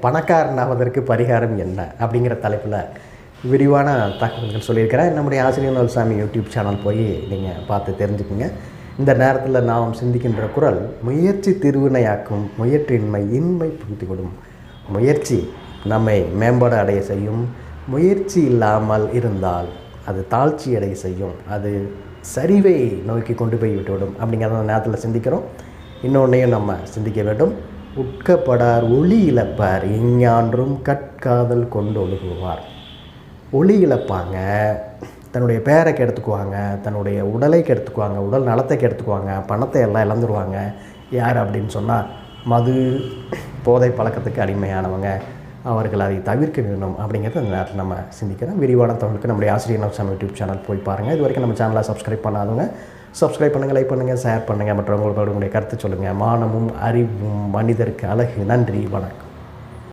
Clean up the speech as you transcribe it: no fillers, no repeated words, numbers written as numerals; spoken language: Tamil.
பணக்காரனாவதற்கு பரிகாரம் என்ன அப்படிங்கிற தலைப்பில் விரிவான தகவல்கள் சொல்லியிருக்கிறேன். நம்முடைய ஆசிரியர் நல்சாமி யூடியூப் சேனல் போய் நீங்கள் பார்த்து தெரிஞ்சுக்குங்க. இந்த நேரத்தில் நாம் சிந்திக்கின்ற குரல், முயற்சி திருவினையாக்கும், முயற்சியின்மை இன்மை புகுத்திவிடும். முயற்சி நம்மை மேம்பாடு அடைய செய்யும். முயற்சி இல்லாமல் இருந்தால் அது தாழ்ச்சி அடைய செய்யும். அது சரிவை நோக்கி கொண்டு போய் விட்டுவிடும். அப்படிங்கிறத நேரத்தில் சிந்திக்கிறோம். இன்னொன்றையும் நம்ம சிந்திக்க வேண்டும். உட்கப்படார் ஒளி இழப்பார், எஞ்ஞான்றும் கற்காதல் கொண்டு ஒழுகுவார். ஒளி இழப்பாங்க, தன்னுடைய பேரை கெடுத்துக்குவாங்க, தன்னுடைய உடலை கெடுத்துக்குவாங்க, உடல் நலத்தை கெடுத்துக்குவாங்க, பணத்தை எல்லாம் இழந்துருவாங்க. யார் அப்படின்னு சொன்னால், மது போதை பழக்கத்துக்கு அடிமையானவங்க. அவர்கள் அதை தவிர்க்க வேண்டும் அப்படிங்கிறது அந்த நேரத்தில் நம்ம சிந்திக்கிறோம். விரிவான தகவலுக்கு நம்முடைய ஆசிரியர் நல்சாமி யூடியூப் சேனல் போய் பாருங்கள். இது வரைக்கும் நம்ம சேனலை சப்ஸ்கிரைப் பண்ணாதவங்க சப்ஸ்கிரைப் பண்ணுங்கள், லைக் பண்ணுங்கள், ஷேர் பண்ணுங்கள், மற்றவங்களுக்கு உங்களுடைய கருத்து சொல்லுங்கள். மானமும் அறிவும் மனிதருக்கு அழகு. நன்றி, வணக்கம்.